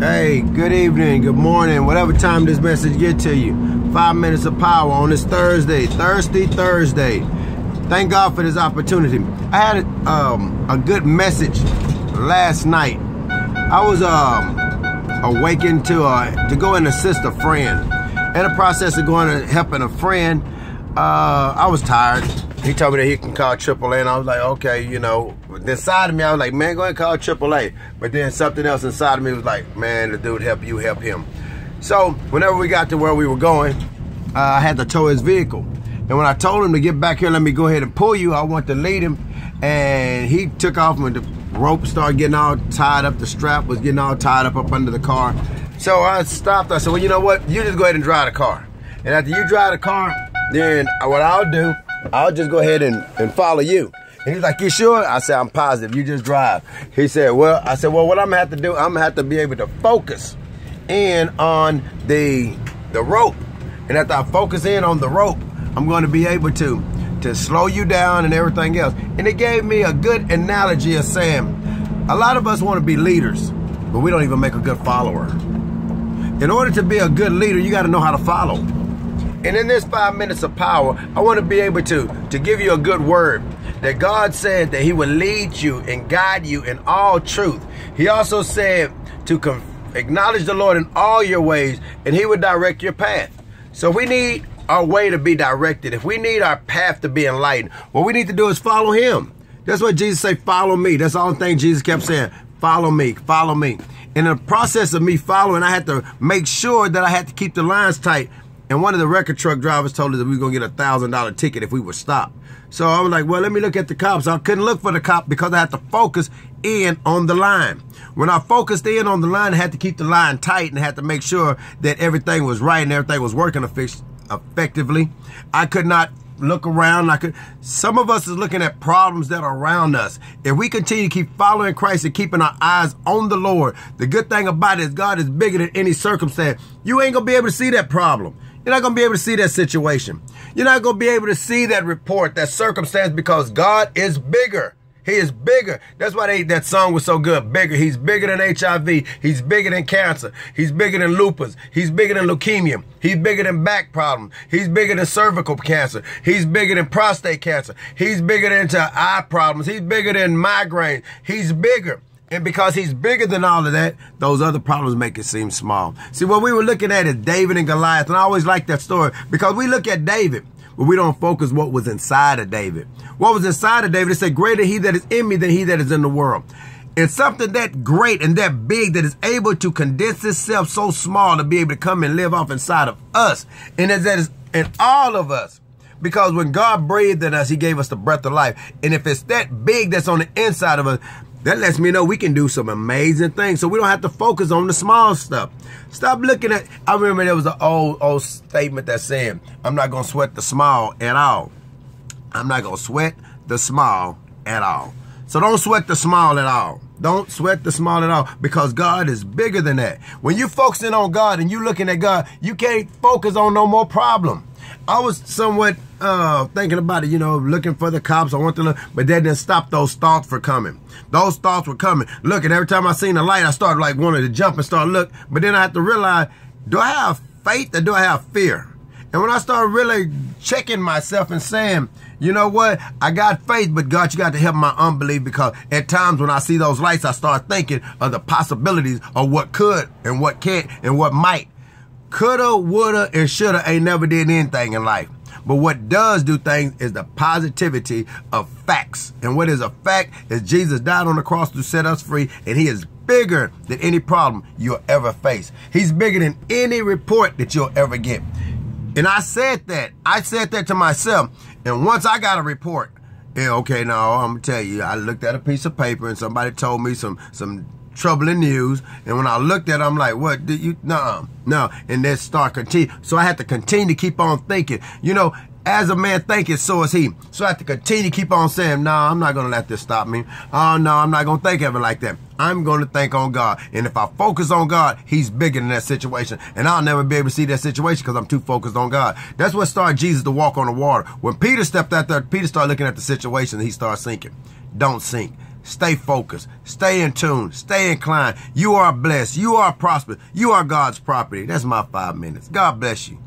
Hey, good evening, good morning, whatever time this message get to you. 5 minutes of power on this Thursday. Thank God for this opportunity. I had a good message last night. I was awakened to go and assist a friend. In the process of going and helping a friend, I was tired. He told me that he can call AAA, and I was like, okay, you know. Inside of me, I was like, man, go ahead and call AAA. But then something else inside of me was like, man, the dude help you, help him. So whenever we got to where we were going, I had to tow his vehicle. And when I told him to get back here, let me go ahead and pull you, I want to lead him. And he took off when the rope started getting all tied up. The strap was getting all tied up under the car. So I stopped. I said, well, you know what? You just go ahead and drive the car. And after you drive the car, then what I'll do, I'll just go ahead and follow you. And he's like, you sure? I said, I'm positive. You just drive. He said, well, I said, well, what I'm going to have to do, I'm going to have to be able to focus in on the rope. And after I focus in on the rope, I'm going to be able to slow you down and everything else. And it gave me a good analogy of saying, a lot of us want to be leaders, but we don't even make a good follower. In order to be a good leader, you got to know how to follow. And in this 5 minutes of power, I want to be able to give you a good word. That God said that he would lead you and guide you in all truth. He also said to acknowledge the Lord in all your ways, and he would direct your path. So we need our way to be directed. If we need our path to be enlightened, what we need to do is follow him. That's what Jesus said, follow me. That's the only thing Jesus kept saying, follow me, follow me. In the process of me following, I had to make sure that I had to keep the lines tight. And one of the record truck drivers told us that we were going to get a $1,000 ticket if we were stopped. So I was like, well, let me look at the cops. I couldn't look for the cop because I had to focus in on the line. When I focused in on the line, I had to keep the line tight and had to make sure that everything was right and everything was working effectively. I could not look around. Some of us is looking at problems that are around us. If we continue to keep following Christ and keeping our eyes on the Lord, the good thing about it is God is bigger than any circumstance. You ain't going to be able to see that problem. You're not going to be able to see that situation. You're not going to be able to see that report, that circumstance, because God is bigger. He is bigger. That's why that song was so good. Bigger. He's bigger than HIV. He's bigger than cancer. He's bigger than lupus. He's bigger than leukemia. He's bigger than back problems. He's bigger than cervical cancer. He's bigger than prostate cancer. He's bigger than eye problems. He's bigger than migraine. He's bigger. And because he's bigger than all of that, those other problems make it seem small. See, what we were looking at is David and Goliath. And I always like that story because we look at David, but we don't focus what was inside of David. What was inside of David, it said, greater he that is in me than he that is in the world. And something that great and that big that is able to condense itself so small to be able to come and live off inside of us. And that is in all of us. Because when God breathed in us, he gave us the breath of life. And if it's that big that's on the inside of us, that lets me know we can do some amazing things. So we don't have to focus on the small stuff. Stop looking at, I remember there was an old statement that said, I'm not going to sweat the small at all. I'm not going to sweat the small at all. So don't sweat the small at all. Don't sweat the small at all because God is bigger than that. When you're focusing on God and you're looking at God, you can't focus on no more problem. I was somewhat thinking about it, you know, looking for the cops. I want to look, but that didn't stop those thoughts from coming. Those thoughts were coming. Look, and every time I seen the light, I started like wanting to jump and start look. But then I had to realize, do I have faith or do I have fear? And when I started really checking myself and saying, you know what, I got faith, but God, you got to help my unbelief because at times when I see those lights, I start thinking of the possibilities of what could and what can't and what might. Coulda, woulda, and shoulda ain't never did anything in life. But what does do things is the positivity of facts. And what is a fact is Jesus died on the cross to set us free, and he is bigger than any problem you'll ever face. He's bigger than any report that you'll ever get. And I said that to myself. And once I got a report, yeah, okay, now I'm gonna tell you, I looked at a piece of paper and somebody told me some troubling news. And when I looked at it, I'm like, what did you, no. And then start continue. So I had to continue to keep on thinking, you know, as a man thinketh, so is he. So I have to continue to keep on saying, no, I'm not going to let this stop me. Oh, no, I'm not going to think of it like that. I'm going to think on God. And if I focus on God, he's bigger than that situation. And I'll never be able to see that situation because I'm too focused on God. That's what started Jesus to walk on the water. When Peter stepped out there, Peter started looking at the situation and he started sinking. Don't sink. Stay focused. Stay in tune. Stay inclined. You are blessed. You are prosperous. You are God's property. That's my 5 minutes. God bless you.